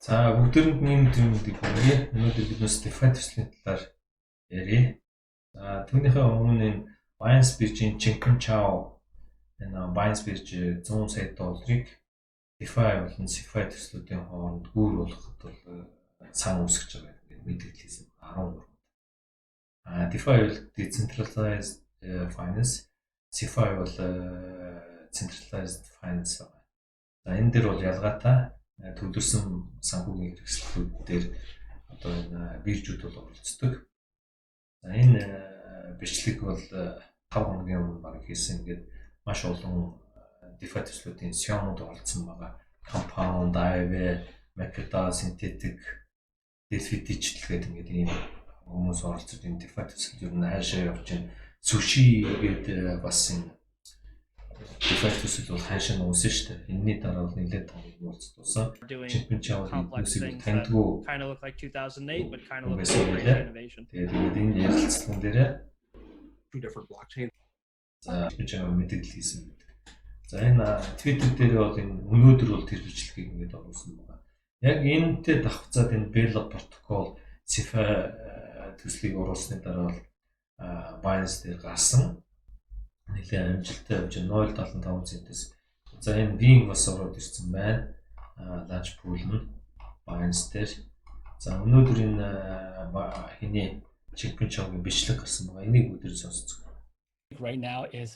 За бүгдээрэнд нь юм хэлье. Өнөөдөр бид нөө DeFi төслийн талаар ярив. За түүнийхээ өмнө энэ Binance Bridge-ийн Changpeng Zhao энэ Binance Bridge 100 сая долларыг DeFi болон CeFi төслүүдийн хооронд гүүр болгоход бол сан үүсгэж байгаа гэдэг мэдээлэлсэн 13. DeFi бол Decentralized Finance, CeFi бол Centralized Finance байна. За энэ дээр бол ялгаатай төлөвлөсөн санхүүгийн хэрэгслүүд дээр одоо энэ биржүүд бол оролцдог. За энэ бичлэг бол 5 хоногийн өмнө баг хийсэн. Ингээд маш олон DeFi төслүүдийн CEO-нууд оролцсон байгаа. Compound, Aave, Makita, Synthetic, Delphi Digital гэдэг ингээд ийм хүмүүс оролцож энэ DeFi төсөл ер нь хаашаа явж байна. Sushi гэдэг бас энэ DeFi төсөл бол хаашаа нуусан шүү дээ. Энэний дараа бол нэлээд том нууц туусан. Changpeng Zhao төсөлийг таньдгүй kind of look like 2008 but kind of look байсан like байлаа. innovation. Тэгээд энэ ярилцлаган дээр two different blockchain. за Changpeng Zhao мэдээлэл хийсэн байдаг. За энэ Twitter дээр бол энэ өнөөдөр бол тэр бичлэгийг ингээд оруулсан байна. Яг энэтэй давхцаад энэ Bell протокол CeFi төслийг оруулсны дараа бол Binance дээр гарсан. Нэлээд амжилттай явж 0.75 центээс. За энэ Bing бас ороод ирсэн байна. Launch pool нь Binance дээр. За өнөөдөр энэ хиний Changpeng Zhao-гийн бичлэг гарсан байгаа. Энийг бүгдээр сонсцгоо. Right now is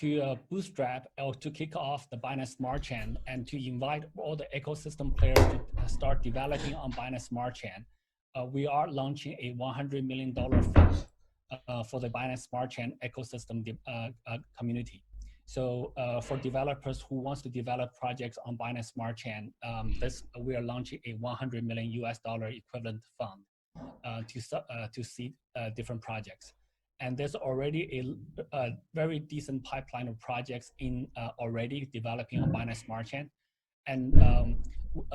to bootstrap or to kick off the Binance Smart Chain and to invite all the ecosystem players to start developing on Binance Smart Chain. We are launching a $100 million fund for the Binance Smart Chain ecosystem community. So for developers who wants to develop projects on Binance Smart Chain, we are launching a $100 million equivalent fund to seed different projects. And there's already a very decent pipeline of projects in already developing on Binance Smart Chain. And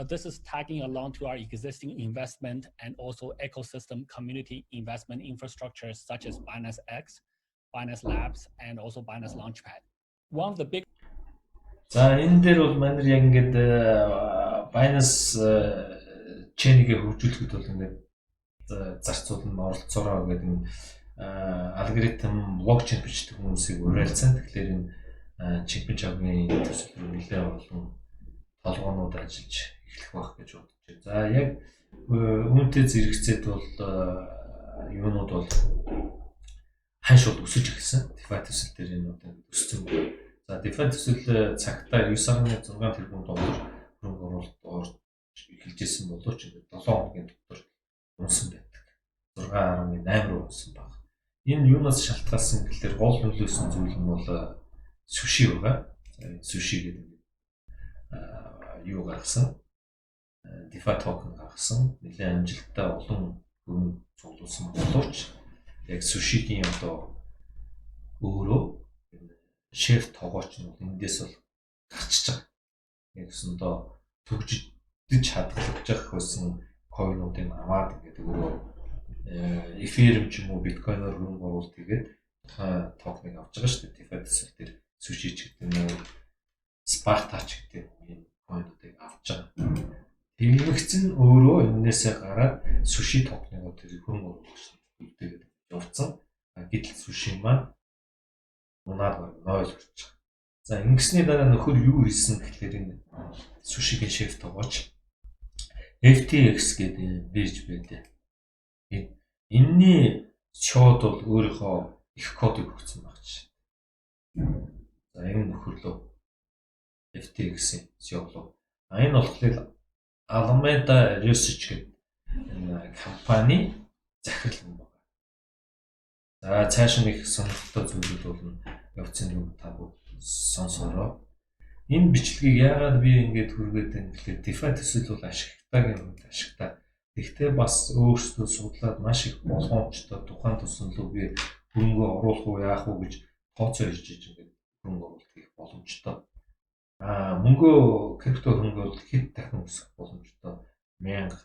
this is tagging along to our existing investment and also ecosystem community investment infrastructures such as Binance X, Binance Labs, and also Binance Launchpad. One of the big За энэ дээр бол манайд яг ингээд Binance chain-ийг хөгжүүлэхэд бол ингээд зарцуулна оролцоороо гэдэг нь алгоритм блокчейн бичдэг хүмүүсийг уриалсан. Тэгэхээр энэ Changpeng Zhao-гийн төсөл рүү нэлээд олон толгоонууд ажиллаж эхлэх байх гэж бодож байна. За яг үүнтэй зэрэгцээд бол юунууд бол ханш бол өсөж эхэлсэн. DeFi төсөл дээр энэ одоо өссөн байна. За DeFi төсөл цагтаа 9.6 тэрбум доллар хөрөнгө оруулалт орж эхэлжсэн боловч 7 хоногийн дотор унсан байдаг. 6.8 руу унсан баг. Энэ юунаас шалтгаалсан гэхээр гол нөлөөсөн зүйл нь бол Sushi байгаа. Sushi гэдэг юу гаргасан? DeFi токен гаргасан. Нэлээд амжилттай олон хөрөнгө цуглуулсан боловч яг Sushi-гийн одоо өөрөө шеф тогооч нь эндээс бол гарчиж байгаа. Нэгсэн одоо төгжиж хадгалж байсан койнуудыг аваад ингээд өөрөө Ethereum ч юм уу биткойноор хөрөнгө оруулалт хийгээд токеныг авч байгаа шүү дээ. DeFi төсөл дээр Sushi ч гэдэг нь Sparta ч гэдэг энэ койнуудыг авч байгаа. Тэмэгцэн өөрөө энээсээ гараад Sushi токеныг тэр хөрөнгө оруулагч үлдээгээд явцсан. Гэтэл Sushi маань унаад 0 болж байгаа. За ингэсний дараа нөхөр юу хийсэн гэхээр энэ Sushi-гийн шеф тогооч FTX гэдэг бирж байлаа. Энэний шууд бол өөрийнхөө их кодыг өгсөн баг чинь. За энэ нөхөр лөө FTX-ийн CEO лөө. Энэ болохоор Alameda Research гэдэг энэ компани захирал юм байна. За цааш нэг сонирхолтой зүйлүүд бол явцсан юм та бүгд сонсороо. Энэ бичлэгийг яагаад би ингэж хүргээд байна гэхээр DeFi төсөл бол ашигтайгийн хувьд ашигтай. Гэхдээ бас өөрсдөө судлаад маш их болгоомжтой тухайн төсөл рүү би хөрөнгө оруулах уу яах уу гэж тооцоо хийж ингэж хөрөнгө оруулалт хийх боломжтой. Мөнгөө крипто хөрөнгө оруулалт хэд дахин өсөх боломжтой. 1000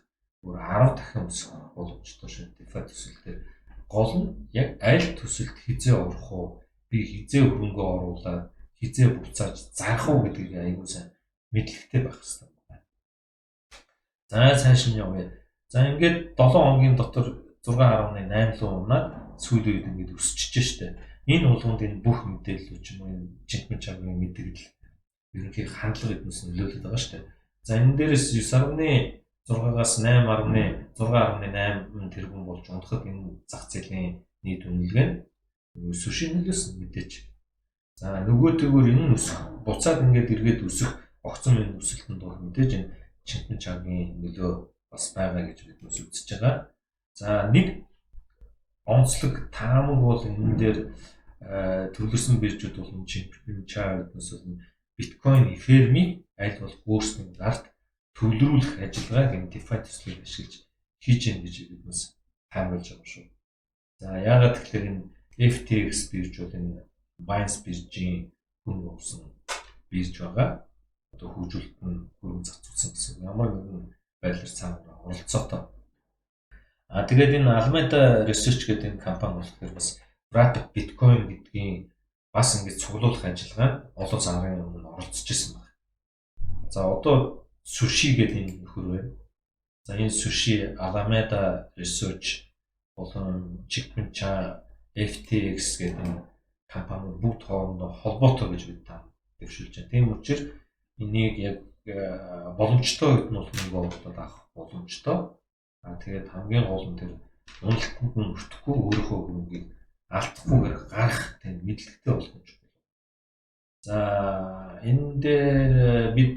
бүр 10 дахин өсөх боломжтой шүү. DeFi төсөл дээр гол нь яг аль төсөлд хизээ орох уу, би хизээ хөрөнгө оруулаад хизээ буцааж зарах уу гэдгийг аюул сайн мэдлэгтэй байх хэрэгтэй байна. За цааш нь явъя. За ингээд 7 хоногийн дотор 6.8 унаад сүүлийн үед ингээд өсчихэж штэ. Энэ болгонд энэ бүх мэдээлэл ч юм уу энэ жинхэнэ чагийн мэдээлэл ерөнхий хандлага эднээс нөлөөлөд байгаа штэ. За энэ дээрээс 9.6-аас 8.6.8 тэрбум болж унахад энэ зах зээлийн нийт үнэлгээ нь сүшийн нөлөөс мэдээж. За нөгөөтэйгөр энэ нь өсөх буцаад ингээд эргээд өсөх огцом энэ өсөлтөнд бол мэдээж энэ жинхэнэ чагийн нөлөө бас байгаа гэж бид нүс үзэж байгаа. За нэг онцлог таамаг бол энэ дээр төвлөрсөн биржүүд бол жинхэнэ чагнаас бол биткойн, эфиремийг аль болох өөрсдийн ард төвлөрүүлэх ажиллагааг энэ DeFi төслийг ашиглаж хийж гэн гэж биднээс таамаглаж байгаа шүү. За яагаад тэгэхээр энэ FTX бирж бол энэ Binance биржийн хүн усан бирж байгаа. Одоо хөгжүүлэлт нь хөрөнгө зарцуулсан гэсэн ямар нэгэн байдлаар цаана оролцоотой. Тэгээд энэ Alameda Research гэдэг энэ компани болохоор бас Rapid Bitcoin гэдгийн бас ингэж цуглуулах ажиллагаанд олон сарын өмнө оролцож ирсэн байна. За одоо Sushi гэдэг энэ нөхөр байна. За энэ Sushi Alameda Research болон Chipmuncha FTX гэдэг компани бүгд хоорондоо холбоотой гэж бид та дэвшүүлж байна. Тийм учраас энийг яг боломжтой үед нь бол мөнгө оруулаад авах боломжтой. Тэгээд хамгийн гол нь тэр уналтанд нь өртөхгүй өөрийнхөө хөрөнгийг алдахгүйгээр гарах тийм мэдлэгтэй болгож байна. За энэ дээр бид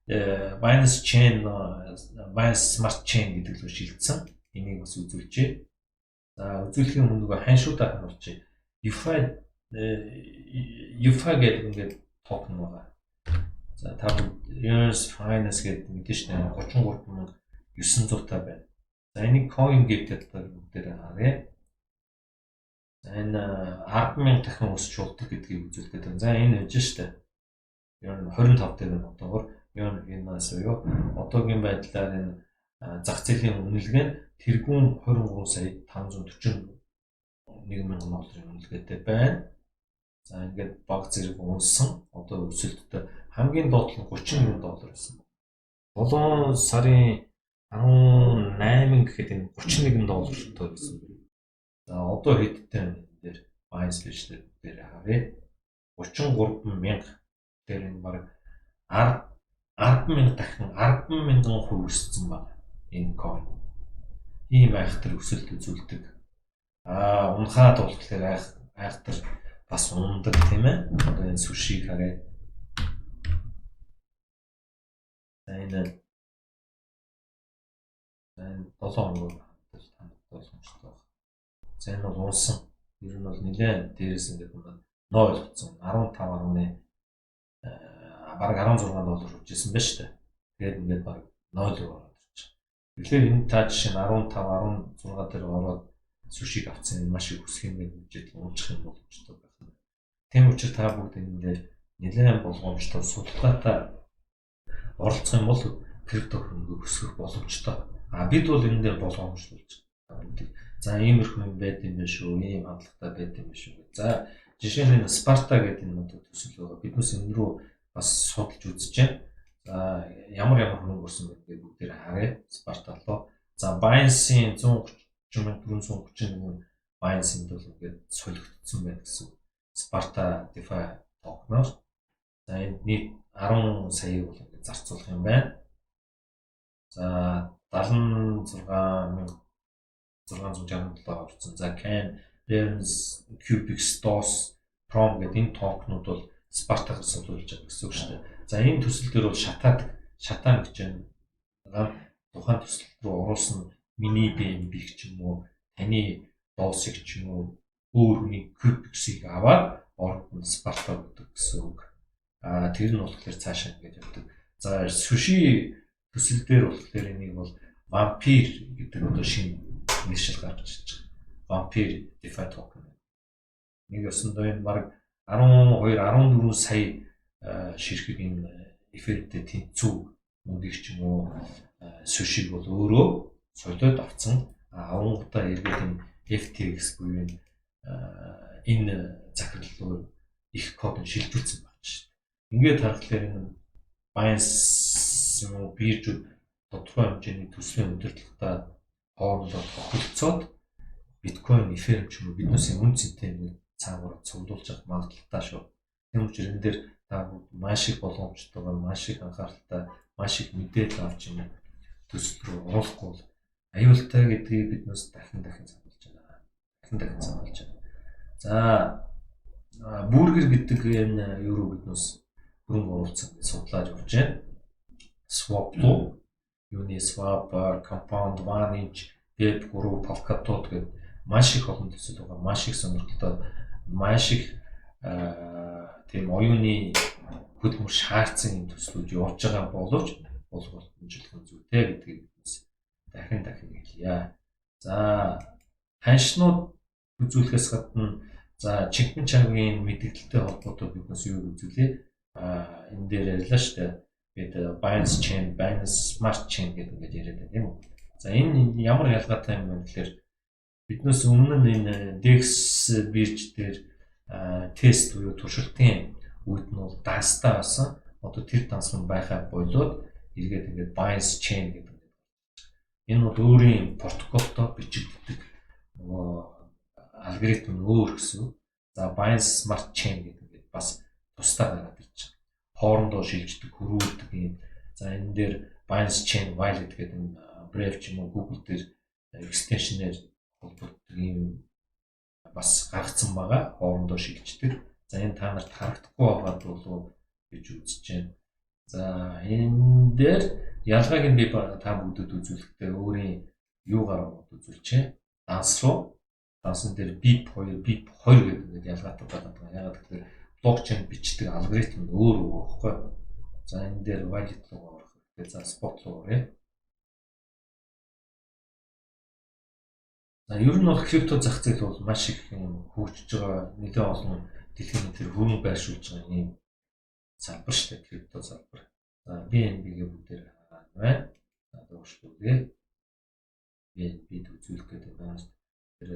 Binance Chain, Binance Smart Chain гэдэг л шилжсэн. Энийг бас үзүүлжээ. За үзүүлэхийн өмнө нөгөө ханшуудаа харуулчих. UFI гэдэг ингээд токен байгаа. За тавд Years Finance гэдэг мэдээж нэ 33,900 та байна. За энийг CoinGate гэдэг бүгдээр харъя. За энэ 10,000 дахин өсч болдог гэдгийг үзүүлдэг. За энэ үж штэ. Ер нь 25 дээр нь одоогор энэ нас юу одоогийн байдлаар энэ зах зээлийн үнэлгээ нь тэргүүн 23 сая 541 мянган долларын үнэлгээтэй байна. За ингээд баг зэрэг унсан одоо өсөлттэй хамгийн доод нь 30 мянган доллар байсан. 7 сарын 18 гэхэд энэ 31 доллартай байсан. За одоо хэдтэй энэ дээр Binance биржлэр дээр харъя. 33,000 дээр энэ баг 10,000 дахин 10,000 хувь өссөн байна энэ coin. Ийм айхтар өсөлт үзүүлдэг. Унахаад болохоор айхтар бас ундаг тийм ээ. Одоо энэ Sushi харъя. Энэ 7 хоног танд боломжтой байна. За энэ бол унсан. Ер нь бол нэлээд дээрээс ингээд 0 болцсон. 15.1 бараг 16 доллар хүрчээсэн байна шүү дээ. Тэгээд ингээд бараг 0 руу ороод ирчих. Тэгэхээр энэ та жишээ нь 15, 16 дээр ороод Sushi-г авсан энэ маш их өсөх юм гэж унчих юм боломжтой байна. Тийм учраас та бүгд энэ дээр нэлээд болгоомжтой судалгаатай оролцох юм бол крипто хөрөнгө өсгөх боломжтой. Бид бол энэ дээр болгоомжлуулж байгаа. За иймэрхүү юм байд юм биш үү? Ийм хандлагатай байд юм биш үү? За жишээ нь Sparta гэдэг энэ төсөл байгаа. Биднээс энэ рүү бас судалж үзэж байна. За ямар хөрөнгө өрсөн гэдгийг бүгдээр харъя. Sparta руу. За Binance-ийн 130,431 Binance-ийн бол ингээд солигдсон байна гэсэн. Sparta DeFi токеноор. За энэ нийт 10 сая бол ингээд зарцуулах юм байна. За 76,667 орсон. За Can, Rems, Cubix, DOS, Prom гэдэг энэ токенууд бол Sparta-гаар солиулж байгаа гэсэн үг шүү дээ. За энэ төсөл дээр бол шатаан гэж байна. Тухайн төсөл рүү оруулсан мини BNB ч юм уу, таны DOS-ыг ч юм уу, өөр хүний Cubix-ийг аваад оронд нь Sparta гэдэг гэсэн үг. Тэр нь болохоор цаашаа ингэж явдаг. За Sushi төсөл дээр болохоор энийг бол Vampire гэдэг одоо шинэ нэршил гаргаж ирж байгаа. Vampire DeFi token. Нэг өсөндөө энэ баг 12-14 сая ширхэг энэ эфиртэй тэнцүү мөнгөийг ч юм уу Sushi бол өөрөө солиод авсан. Авангуудаа эргээд энэ FTX буюу энэ захирал руу их код нь шилжүүлсэн байна шүү дээ. Ингээд харахаар энэ Binance биржүүд тодорхой хэмжээний төсвийн удирдлагатай хоорондоо тохиролцоод биткойн, эфириум ч юм уу биднээс үн цэнтэй нэг цаагаараа цуглуулж авах магадлалтай шүү. Тийм учраас энэ дээр та маш их боломжтой, маш их анхааралтай, маш их мэдээлэл авч юм төсөл рүү оруулахгүй бол аюултай гэдгийг биднээс дахин сануулж байна. За бургер гэдэг энэ евро биднээс хөрөнгө оруулалт судлаад явж байна. Swap руу юуны swap, compound, one-inch, dep, guru, polkadot гэдэг маш их олон төсөл байгаа. Маш их сонирхолтой, маш их тийм оюуны хөдөлмөр шаардсан юм төслүүд явж байгаа боловч болох боломжтой зүйтэй гэдгийг дахин хэлье. За ханшнууд үзүүлэхээс гадна за чигмэн чанарын мэдээлэлтэй холбоотой биднээс юу үзүүлээ? Энэ дээр ярьлаа шүү дээ. Бид Binance Chain, Binance Smart Chain гэдэг ингээд яриад байна тийм үү? За энэ ямар ялгаатай юм бэ гэхээр биднээс өмнө нь энэ DEX бирж дээр тест буюу туршилтын үед нь бол данстай байсан. Одоо тэр данс нь байхаа болоод эргээд ингээд Binance Chain гэдэг. Энэ бол өөрийн протоколтой бичигддэг нөгөө алгоритм нь өөр гэсэн. За Binance Smart Chain гэдэг бас тусдаа гараад ирж байна. Хоорондоо шилждэг, хөрвүүлдэг юм. За энэ дээр Binance Chain Wallet гэдэг нь Brave ч юм уу Google дээр extension-ээр холбогддог юм бас гаргацсан байгаа. Хоорондоо шилждэг. За энэ та нарт харагдахгүй байгаад болов гэж үзэж байна. За энэ дээр ялгааг нь би та бүгдэд үзүүлэхдээ өөрийн юугаар үзүүлж байна. Данс руу. Дансан дээр BIP2 гэдэг ялгаатай байгаа. Ягаад гэвэл блокчейн бичдэг алгоритм нь өөр байхгүй. За энэ дээр wallet руу орох хэрэгтэй. За spot руу оръё. За ер нь бол крипто зах зээл бол маш их хөгжиж байгаа. Нэлээд олон дэлхийн дээр хөрөнгө байршуулж байгаа юм салбар шүү дээ, крипто салбар. За BNB-гээ бүгдээр байна. За дуушгүй. BNB-д үзүүлэх гэдэг байна. Тэр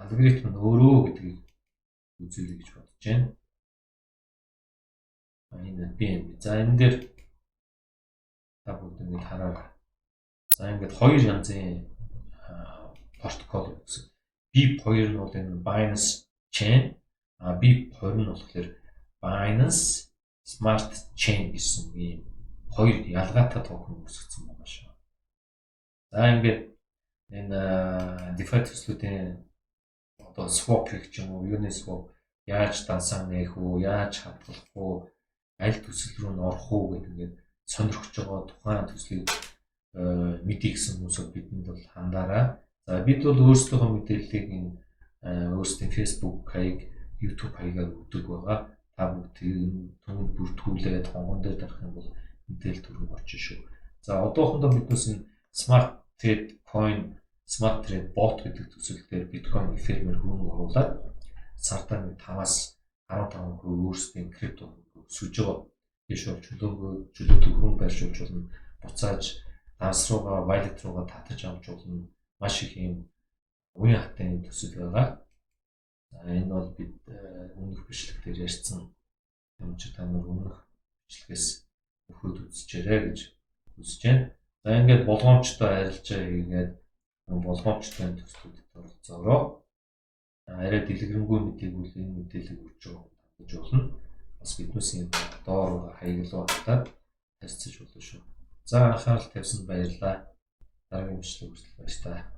алгоритм нь өөрөө гэдгийг үзүүлэх гэж бодож байна. Энэ BNB. За энэ дээр та бүгд ингэ хараа. За ингээд хоёр янзын протокол гэсэн. BIP2 нь бол энэ Binance Chain, BIP20 нь болохоор Binance Smart Chain гэсэн ийм хоёр ялгаатай токен үүсгэсэн байна шүү. За ингээд энэ DeFi төслүүдийн одоо swap гэх юм уу, Uniswap яаж дансаа нээх үү, яаж хадгалах уу, аль төсөл рүү н орох уу гэдэг ингээд сонирхож байгаа тухайн төслийг мэдээ гэсэн хүмүүсөд бидэнд бол хандаарай. За бид бол өөрсдийнхөө мэдээллийг энэ өөрсдийн Facebook хаяг, YouTube хаягаар өгдөг байгаа. Та бүгд түүнд бүртгүүлээд хонгон дээр дарах юм бол мэдээлэл төрөг очно шүү. За одоохондоо биднээс энэ Smart Trade Coin, Smart Trade Bot гэдэг төсөл дээр Bitcoin, Ethereum хөрөнгө оруулаад сартаа 5-аас 15% өөрсдийн крипто өсөж байгаа. Биш бол чөлөөтэй хөрөнгө байршуулж болно. Буцааж данс руугаа, wallet руугаа татаж авч болно. Маш их юм үеийн хатны төсөл байгаа. Энэ бол бид өмнөх бичлэг дээр ярьсан юм чи та нар өмнөх бичлэгээс өгөхөд үзчихээрэй гэж үзэж байна. За ингээд болгоомжтой арилжаа хийгээд болгоомжтой төслүүдэд оролцоороо. Арай дэлгэрэнгүй мэдээлэл энэ мэдээллийг өгч байгаа гэж болно. Бас биднээс юм доор хаяглуу хатаад харьцаж болно шүү. За анхаарал тавьсанд баярлалаа. Дараагийн бичлэг хүртэл баярлалаа.